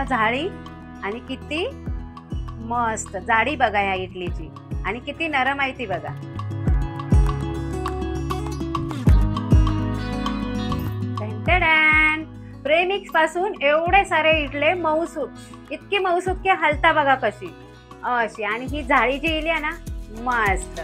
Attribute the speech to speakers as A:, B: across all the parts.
A: पूर्ण झाडी आणि किती मस्त जाडी बघा ह्या इडलीची आणि किती नरम आहे ती बघा। प्रेमिक्स पासून एवढे सारे इडले मऊसूत, इतकी मऊसूत की हलता बघा कशी अशी। आणि ही जाळी जी इली आहे ना मस्त।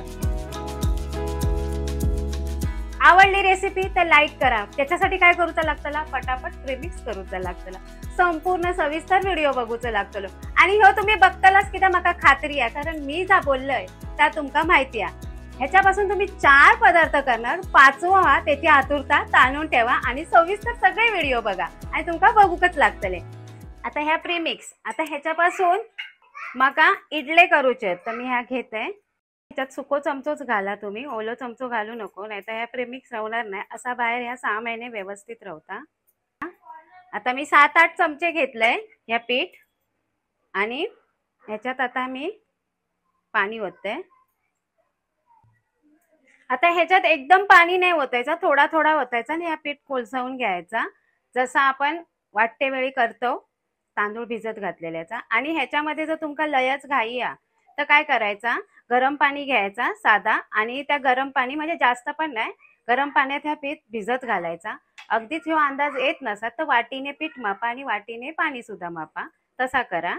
A: आवडली रेसिपी तर लाईक करा। त्याच्यासाठी काय करूचं लागतला, पटापट प्रेमिक्स करूचं लागतला, संपूर्ण सविस्तर व्हिडिओ बघूचं लागतलो। आणि हो तुम्ही बघतालाच किती मका खात्री आहे, कारण मी जा बोललोय त्या तुमका माहिती आहे। ह्याच्यापासून तुम्ही 4 पदार्थ करणार, 5वा त्याची आतुरता ताणून ठेवा आणि सविस्तर सगळे व्हिडिओ बघा आणि तुमका बघूकच लागतले। आता ह्या प्रीमिक्स, आता ह्याच्यापासून मका इडले करूचे तर मी ह्या घेते। ह्याच्यात सुको चमचोच घाला तुम्ही, ओलो चमचो घालू नको, नाहीतर ह्या प्रीमिक्स राहणार नाही। असा बाहेर ह्या 6 महिने व्यवस्थित राहता। आता मी 7-8 चमचे घेतलंय ह्या पीठ आणि ह्याच्यात आता मी पाणी ओतते। आता ह्याच्यात एकदम पाणी नाही ओतायचं, थोडा थोडा ओतायचा आणि हा पीठ कोलसवून घ्यायचा, जसा आपण वाटते वेळी करतो तांदूळ भिजत घातलेल्याचा। आणि ह्याच्यामध्ये जर तुमका लयच घाई आहे तर काय करायचा, गरम पाणी घ्यायचा साधा, आणि त्या गरम पाणी म्हणजे जास्त पण नाही, गरम पाण्यात हा पीठ भिजत घालायचा। अगदीच ह्यो अंदाज येत नसा तर वाटीने पीठ मापा आणि वाटीने पाणी सुद्धा मापा, तसा करा।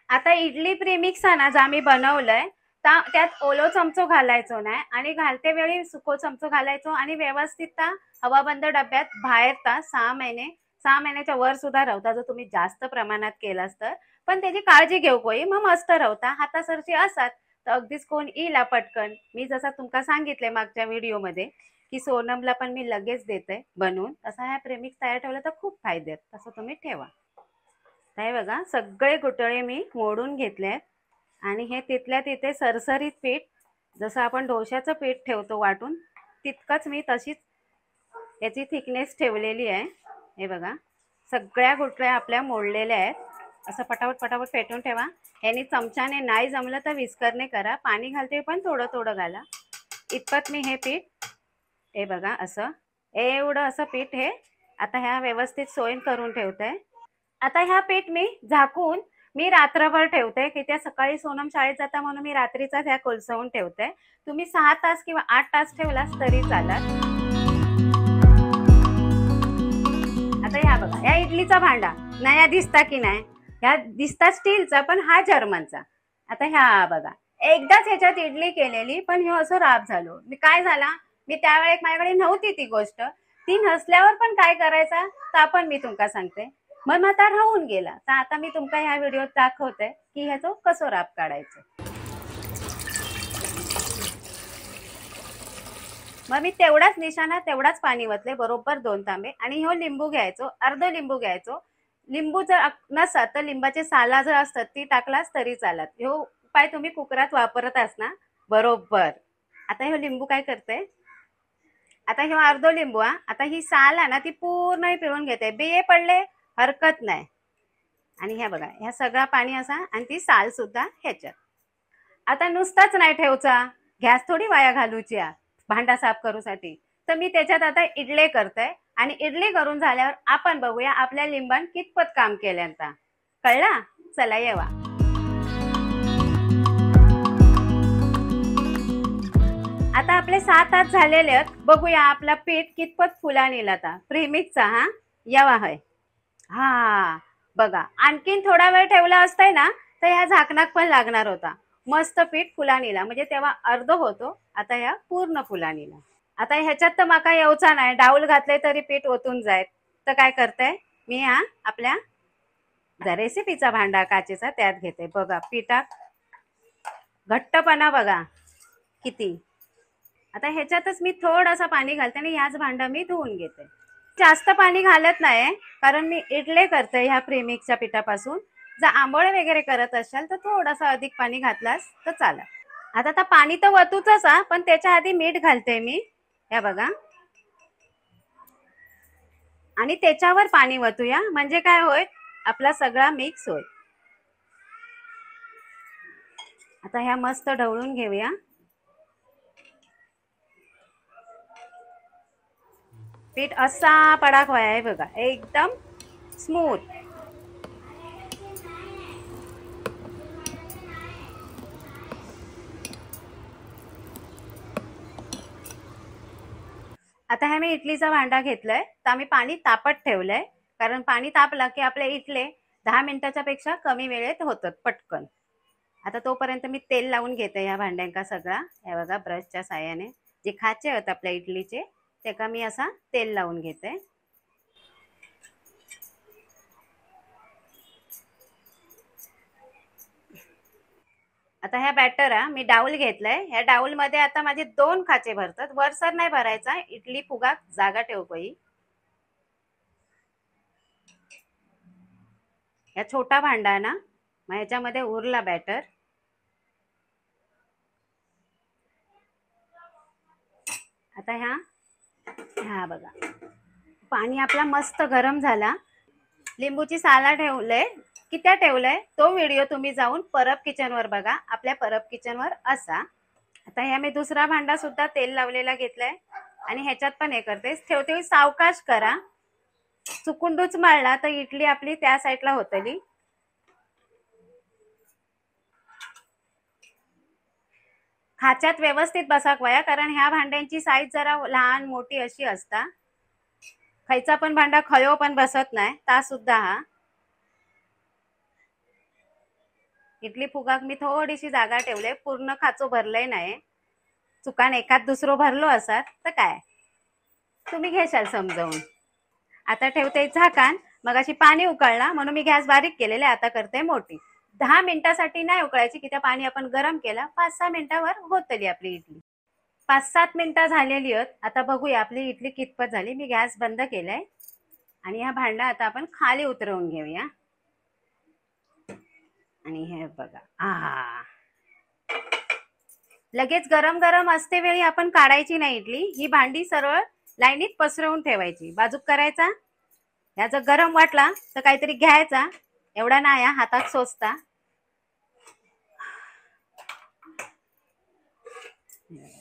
A: आता इडली प्रीमिक्स आहे ना जा मी बनवलंय, त्यात ओलो चमचो घालायचो नाही आणि घालते वेळी सुको चमचो घालायचो आणि व्यवस्थित हवाबंद डब्यात बाहेर 6 महिन्याच्या वर सुद्धा राहता, जर तुम्ही जास्त प्रमाणात केलास तर। पण त्याची काळजी घेऊ कोई, मग मस्त राहता। हातासरची असतात तर अगदीच कोण इला पटकन, मी जसा तुमका सांगितले मागच्या व्हिडिओमध्ये की सोनमला पण मी लगेच देते बनवून, तसा ह्या प्रेमिक्स तयार ठेवला तर खूप फायदे आहेत, तसं तुम्ही ठेवा। हे बघा सगळे गुटळे मी मोडून घेतले आणि हे तिथल्या तिथे सरसरीत पीठ, जसं आपण डोश्याचं पीठ ठेवतो वाटून तितकंच मी तशीच याची थिकनेस ठेवलेली आहे। हे बघा सगळ्या गुटळ्या आपल्या मोडलेल्या आहेत, असं पटापट पटापट फेटून ठेवा। याने चमच्याने नाही जमलं तर विस्करने करा, पाणी घालते पण थोडं थोडं घाला। इतपत मी हे पीठ, हे बघा असं एवढं असं पीठ हे आता ह्या व्यवस्थित सोयीन करून ठेवते। आता ह्या पीठ मी झाकून मी रात्रभर ठेवते की त्या सकाळी सोनम शाळेत जाता म्हणून मी रात्रीचाच ह्या कोलसवून ठेवते। तुम्ही 6 तास किंवा 8 तास ठेवलास तरी चालत। आता ह्या बघा ह्या इडलीचा भांडा नया दिसता की नाही, ह्या दिसता स्टीलचा पण हा जर्मनचा। आता ह्या बघा एकदाच ह्याच्यात इडली केलेली पण ह्यो असं राब झालो, मी काय झाला, मी त्यावेळेस माझ्याकडे नव्हती ती गोष्ट, ती नसल्यावर पण काय करायचा तर पण मी तुमका सांगते, मग आता राहून गेला। तर आता मी तुमका ह्या व्हिडिओत दाखवते की ह्याचं कसं राब काढायचं। मग मी तेवढाच निशाणा तेवढाच पाणी वतले, बरोबर 2 तांबे। आणि ह्यो लिंबू घ्यायचो, अर्ध लिंबू घ्यायचो, लिंबू जर नसत तर लिंबाचे साला जर असतात ती टाकलास तरी चालत। ह्यो उपाय तुम्ही कुकरात वापरत असना बरोबर। आता ह्यो लिंबू काय करते, आता ह्यो अर्धो लिंबू आता ही साल आहे ना ती पूर्ण पिळून घेते, बिये पडले हरकत नाही। आणि ह्या बघा ह्या सगळा पाणी असा आणि ती साल सुद्धा ह्याच्यात। आता नुसताच नाही ठेवचा, गॅस थोडी वाया घालूची भांडा साफ करूसाठी, तर मी त्याच्यात आता इडले करते आणि इडली करून झाल्यावर आपण बघूया आपल्या लिंबान कितपत काम केल्यानंतर। कळला, चला येवा। आता आपले 6 तास झालेले आहेत, बघूया आपला पीठ कितपत फुला नेला आता प्रीमिक्सचा। हा यावा है, हा बघा आणखीन थोडा वेळ ठेवला असताय ना तर ह्या झाकणाक पण लागणार होता। मस्त पीठ फुला नेला, म्हणजे तेव्हा अर्ध होतो, आता ह्या पूर्ण फुला नेला। आता ह्याच्यात तर माका येऊचा नाही, डाऊल घातले तरी पीठ ओतून जायत, तर काय करते मी हा आपल्या रेसिपीचा भांडा काचेचा त्यात घेते। बघा पिठात घट्टपणा बघा किती। आता ह्याच्यातच मी थोडासा पाणी घालते आणि ह्याच भांडा मी धुवून घेते। जास्त पाणी घालत नाही कारण मी इडले करते ह्या प्रीमिक्सच्या पिठापासून। जर आंबोळे वगैरे करत असाल तर थोडासा अधिक पाणी घातलास तर चालेल। आता पाणी तर वतूच पण त्याच्या आधी मीठ घालते मी, हे बघा, आणि त्याच्यावर पाणी वतूया, म्हणजे काय होय आपला सगळा मिक्स होय। आता ह्या मस्त ढवळून घेऊया। पीठ असा पडाक व्हाय बघा, एकदम स्मूथ। आता हे मी इडलीचा भांडा घेतलाय, तर आम्ही पाणी तापत ठेवलंय, कारण पाणी तापलं की आपले इडले 10 मिनिटाच्या पेक्षा कमी वेळेत होतात पटकन. आता तोपर्यंत मी तेल लावून घेते या भांड्यांका सगळा. हे बघा ब्रशच्या साह्याने जे खाचे आहेत आपल्या इडलीचे त्याका मी असा तेल लावून घेते. आता ह्या बॅटरा मी डाऊल घेतलाय. ह्या डाऊल मध्ये आता माझे 2 खाचे भरतात. वरसर नाही भरायचा, इडली फुगा जागा ठेव पई. ह्या छोटा भांडा ना, मग ह्याच्यामध्ये उरला बॅटर. आता ह्या बघा पाणी आपला मस्त गरम झाला. लिंबूची साला ठेवलंय, किती ठेवलंय तो व्हिडिओ तुम्ही जाऊन परब किचनवर बघा. आपल्या परब किचनवर असा. आता ह्या मी दुसरा भांडा सुद्धा तेल लावलेला घेतलाय आणि ह्याच्यात पण हे करते. ठेवते सावकाश करा, चुकून डूच मारला तर इडली आपली त्या साईडला होतली. खाच्यात व्यवस्थित बसाक वया, कारण ह्या भांड्यांची साईज जरा लहान मोठी अशी असता. खायचा पण भांडा खयो पण बसत नाही ता सुद्धा. हा इडली फुगाक मी थोडीशी जागा ठेवले, पूर्ण खाचो भरलंय नाही. चुकान एखाद दुसरो भरलो असत तर काय तुम्ही घेशाल समजावून. आता ठेवते झाकान. मग अशी पाणी उकळला म्हणून मी गॅस बारीक केलेले, आता करते मोठी. 10 मिनिटासाठी नाही उकळायची, की त्या पाणी आपण गरम केला. 5-6 मिनिटावर होतली आपली इडली. 5-7 मिनिटं झालेली आहेत. आता बघूया आपली इडली कितपत झाली. मी गॅस बंद केलाय आणि हा भांडा आता आपण खाली उतरवून घेऊया. आणि हे बघा, लगेच गरम गरम असते वेळी आपण काढायची नाही इडली. ही भांडी सरळ लाईनीत पसरवून ठेवायची. बाजूक करायचा. ह्या जर गरम वाटला तर काहीतरी घ्यायचा, एवढा नाही हातात सोचता.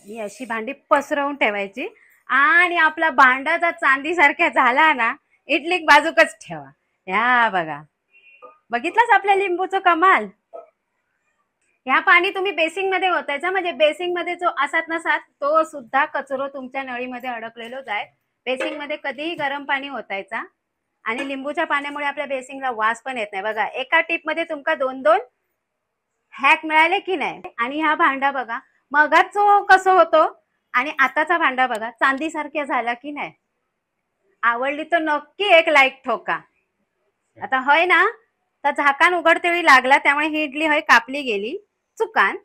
A: ही अशी भांडी पसरवून ठेवायची आणि आपला भांडा जर चांदी सारख्या झाला ना, इडली बाजूकच ठेवा. ह्या बघा, बघितलंच आपल्या लिंबूचं कमाल. ह्या पाणी तुम्ही बेसिंग मध्ये ओतायचा, म्हणजे बेसिंग मध्ये जो असात नसात तो सुद्धा कचरो तुमच्या नळीमध्ये अडकलेलो जाय. बेसिंग मध्ये कधीही गरम पाणी ओतायचा आणि लिंबूच्या पाण्यामुळे आपल्या बेसिंगला वास पण येत नाही. बघा एका टिप मध्ये तुमका 2-2 हॅक मिळाले की नाही. आणि हा भांडा बघा मगाच कसं होतो आणि आताचा भांडा बघा चांदी सारख्या झाला की नाही. आवडली तर नक्की एक लाईक ठोका. आता होय ना, तर झाकान उघडते वेळी लागला, त्यामुळे ही इडली होय कापली गेली चुकान.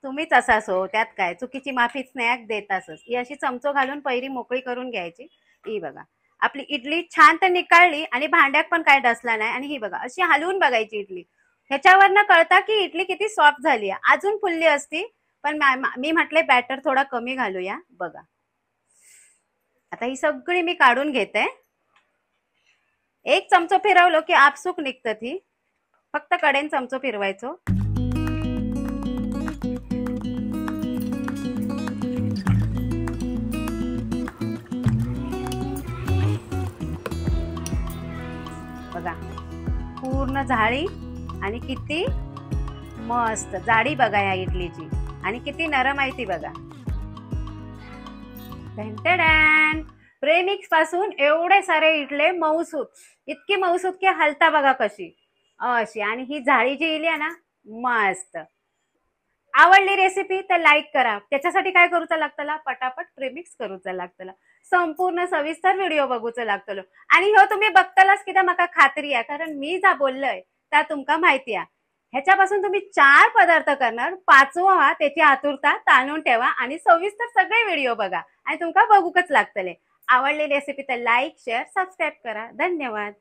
A: तुम्हीच असा सो, त्यात काय चुकीची माफीच नाही देत असच. ही अशी चमचो घालून पहिली मोकळी करून घ्यायची. ही बघा आपली इडली छान तर निकाळली आणि भांड्यात पण काय डसला नाही. आणि ही बघा अशी हलवून बघायची इडली, ह्याच्यावरनं कळता की इडली किती सॉफ्ट झाली. अजून फुलली असती पण मी म्हटले बॅटर थोडा कमी घालूया. बघा आता ही सगळी मी काढून घेते. एक चमचो फिरवलो की आपसूक निघतं ती, फक्त कडेन चमचो फिरवायचो. बघा पूर्ण झाळी आणि किती मस्त जाडी बघा या इडलीची, आणि किती नरम आहे ती बघा. प्रेमिक्स पासून एवढे सारे इडले मऊसूत, इतकी मऊसूत की हलता बघा कशी अशी. आणि ही जाळी जी इली ना मस्त. आवडली रेसिपी तर लाईक करा. त्याच्यासाठी काय करूचं लागतं, पटापट प्रेमिक्स करूचं लागतं, संपूर्ण सविस्तर व्हिडिओ बघूचं लागतं. आणि हो तुम्ही बघतालाच की मका खात्री आहे, कारण मी जा बोललोय त्या तुमका माहिती आहे. ह्याच्यापासून तुम्ही 4 पदार्थ करणार, 5वा त्याची आतुरता ताणून ठेवा आणि सविस्तर सगळे व्हिडिओ बघा आणि तुमका बघूकच लागतले. आवडली रेसिपी तर लाईक शेअर सबस्क्राईब करा. धन्यवाद.